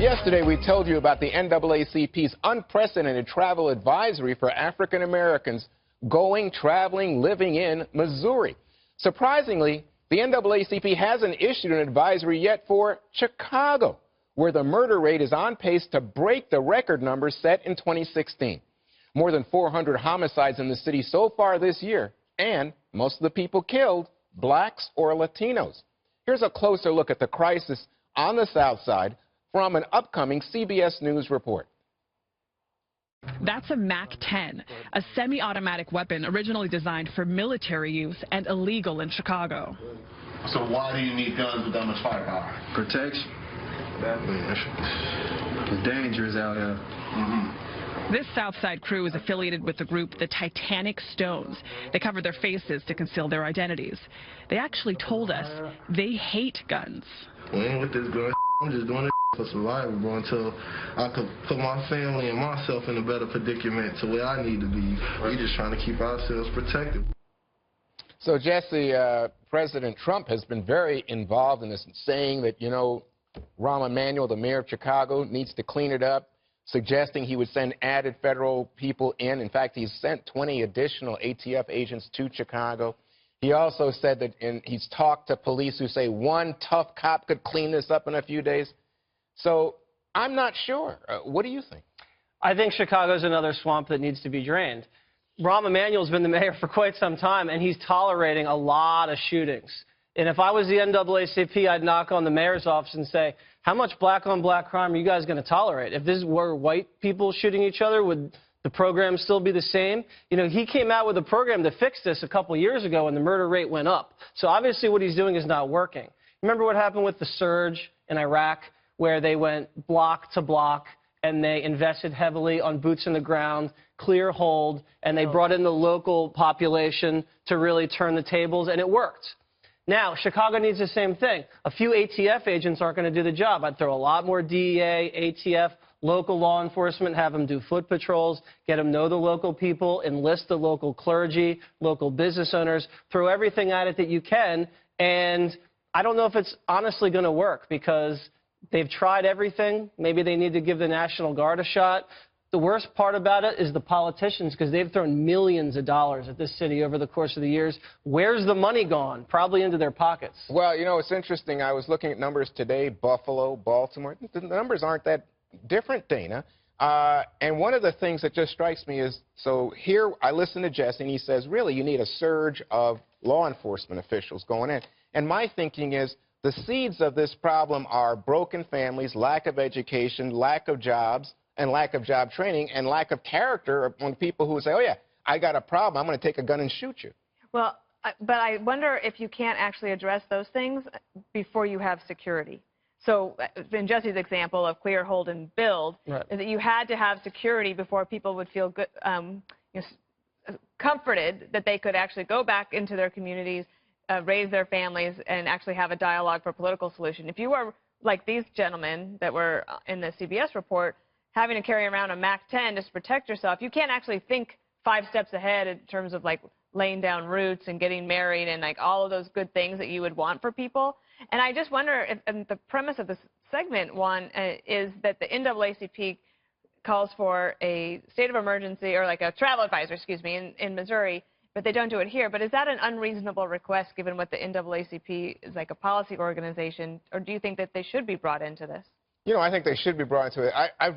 Yesterday, we told you about the NAACP's unprecedented travel advisory for African Americans going, traveling, living in Missouri. Surprisingly, the NAACP hasn't issued an advisory yet for Chicago, where the murder rate is on pace to break the record numbers set in 2016. More than 400 homicides in the city so far this year, and most of the people killed, blacks or Latinos. Here's a closer look at the crisis on the Southside from an upcoming CBS News report. That's a MAC-10, a semi-automatic weapon originally designed for military use and illegal in Chicago. So why do you need guns with that much firepower? Protection. It's dangerous out here. This Southside crew is affiliated with the group the Titanic Stones. They cover their faces to conceal their identities. They actually told us they hate guns. We ain't with this gun. I'm just doing it for survival, bro, until I could put my family and myself in a better predicament to where I need to be. We're just trying to keep ourselves protected. So, Jesse, President Trump has been very involved in this, saying that, you know, Rahm Emanuel, the mayor of Chicago, needs to clean it up, suggesting he would send added federal people in. In fact, he's sent 20 additional ATF agents to Chicago. He also said that he's talked to police who say one tough cop could clean this up in a few days. So I'm not sure. What do you think? I think Chicago's another swamp that needs to be drained. Rahm Emanuel's been the mayor for quite some time, and he's tolerating a lot of shootings. And if I was the NAACP, I'd knock on the mayor's office and say, how much black-on-black crime are you guys going to tolerate? If this were white people shooting each other, would the program still be the same? You know, he came out with a program to fix this a couple years ago, and the murder rate went up. So obviously what he's doing is not working. Remember what happened with the surge in Iraq, where they went block to block, and they invested heavily on boots in the ground, clear hold, and they brought in the local population to really turn the tables, and it worked. Now, Chicago needs the same thing. A few ATF agents aren't going to do the job. I'd throw a lot more DEA, ATF, local law enforcement, have them do foot patrols, get them know the local people, enlist the local clergy, local business owners, throw everything at it that you can. And I don't know if it's honestly going to work because they've tried everything. Maybe they need to give the National Guard a shot. The worst part about it is the politicians, because they've thrown millions of dollars at this city over the course of the years. Where's the money gone? Probably into their pockets. Well, you know, it's interesting. I was looking at numbers today, Buffalo, Baltimore. The numbers aren't that different, Dana. And one of the things that just strikes me is, so here I listen to Jesse, and he says, really, you need a surge of law enforcement officials going in. And my thinking is, the seeds of this problem are broken families, lack of education, lack of jobs, and lack of job training, and lack of character among people who say, oh, yeah, I got a problem, I'm going to take a gun and shoot you. Well, but I wonder if you can't actually address those things before you have security. So in Jesse's example of clear, hold, and build, right, is that you had to have security before people would feel good, comforted that they could actually go back into their communities, raise their families, and actually have a dialogue for a political solution. If you are like these gentlemen that were in the CBS report, having to carry around a MAC-10 just to protect yourself, you can't actually think 5 steps ahead in terms of like laying down roots and getting married and like all of those good things that you would want for people. And I just wonder if the premise of this segment, one, is that the NAACP calls for a state of emergency or like a travel advisor, excuse me, in Missouri, but they don't do it here. But is that an unreasonable request given what the NAACP is like a policy organization, or do you think that they should be brought into this? You know, I think they should be brought into it. I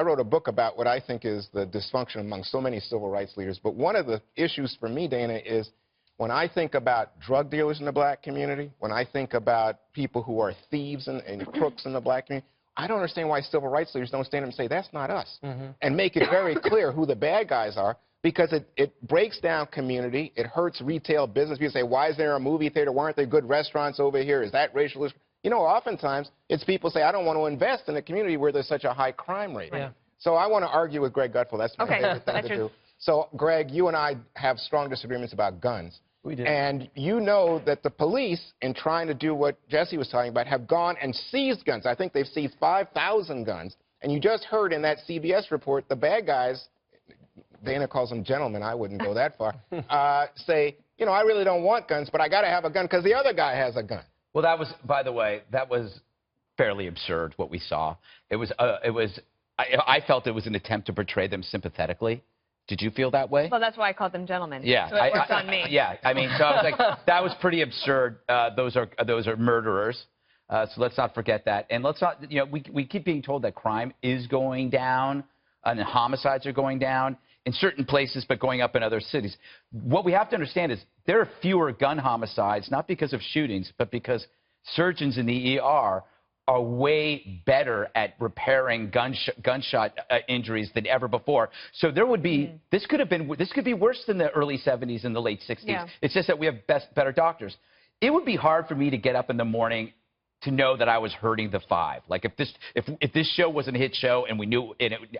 wrote a book about what I think is the dysfunction among so many civil rights leaders. But one of the issues for me, Dana, is when I think about drug dealers in the black community, when I think about people who are thieves and crooks in the black community, I don't understand why civil rights leaders don't stand up and say, that's not us, and make it very clear who the bad guys are, because it breaks down community. It hurts retail business. People say, why is there a movie theater? Why aren't there good restaurants over here? Is that racial? You know, oftentimes it's people say, I don't want to invest in a community where there's such a high crime rate. Yeah. So I want to argue with Greg Gutfeld. That's my favorite thing to do. So, Greg, you and I have strong disagreements about guns. We do. And you know that the police, in trying to do what Jesse was talking about, have gone and seized guns. I think they've seized 5,000 guns. And you just heard in that CBS report, the bad guys, Dana calls them gentlemen, I wouldn't go that far, say, you know, I really don't want guns, but I got to have a gun because the other guy has a gun. Well, that was, by the way, that was fairly absurd what we saw. I felt it was an attempt to portray them sympathetically. Did you feel that way? Well, that's why I called them gentlemen. Yeah, so it works on me. Yeah, I mean, so I was like, that was pretty absurd. Those are murderers. So let's not forget that. And let's not, you know, we keep being told that crime is going down and homicides are going down in certain places, but going up in other cities. What we have to understand is there are fewer gun homicides, not because of shootings, but because surgeons in the ER are way better at repairing gunshot injuries than ever before. So there would be, this could be worse than the early 70s and the late 60s. Yeah. It's just that we have better doctors. It would be hard for me to get up in the morning to know that I was hurting the five. Like if this show wasn't a hit show and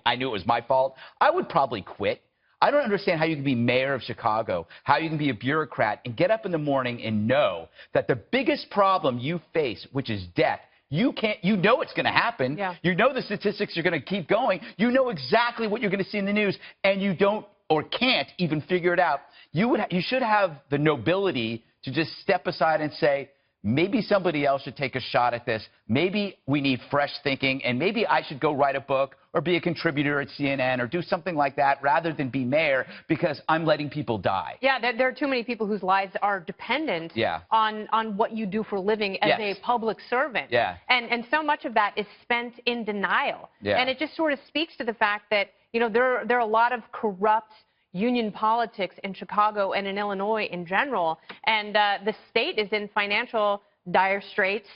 I knew it was my fault, I would probably quit. I don't understand how you can be mayor of Chicago, how you can be a bureaucrat and get up in the morning and know that the biggest problem you face, which is death, you know it's going to happen. Yeah. You know the statistics are going to keep going. You know exactly what you're going to see in the news, and you don't or can't even figure it out. You should have the nobility to just step aside and say, maybe somebody else should take a shot at this. Maybe we need fresh thinking, and maybe I should go write a book or be a contributor at CNN or do something like that rather than be mayor because I'm letting people die. Yeah, there are too many people whose lives are dependent on what you do for a living as a public servant. Yeah. And so much of that is spent in denial. Yeah. And it just sort of speaks to the fact that, you know, there are a lot of corrupt union politics in Chicago and in Illinois in general, and the state is in financial dire straits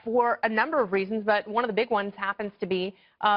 for a number of reasons, but one of the big ones happens to be,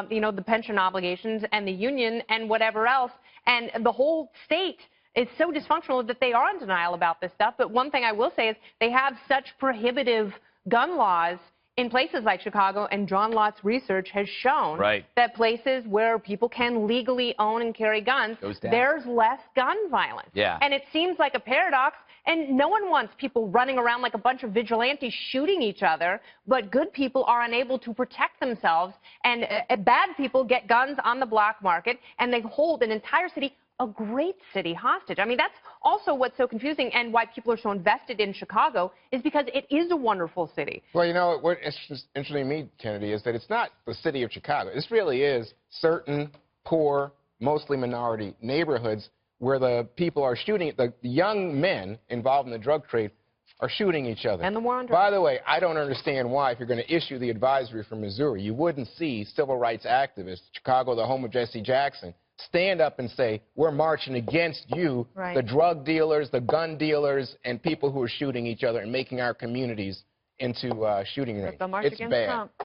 you know, the pension obligations and the union and whatever else, and the whole state is so dysfunctional that they are in denial about this stuff. But one thing I will say is they have such prohibitive gun laws in places like Chicago, and John Lott's research has shown that places where people can legally own and carry guns, there's less gun violence. Yeah. And it seems like a paradox, and no one wants people running around like a bunch of vigilantes shooting each other, but good people are unable to protect themselves, and bad people get guns on the black market, and they hold an entire city, a great city, hostage. I mean, that's also what's so confusing and why people are so invested in Chicago is because it is a wonderful city. Well, you know, what is interesting to me, Kennedy, is that it's not the city of Chicago. This really is certain poor, mostly minority neighborhoods where the people are shooting, the young men involved in the drug trade are shooting each other. And the war on drugs. By the way, I don't understand why, if you're going to issue the advisory from Missouri, you wouldn't see civil rights activists, Chicago, the home of Jesse Jackson, stand up and say, we're marching against you, the drug dealers, the gun dealers, and people who are shooting each other and making our communities into shooting ranges. It's bad. Trump.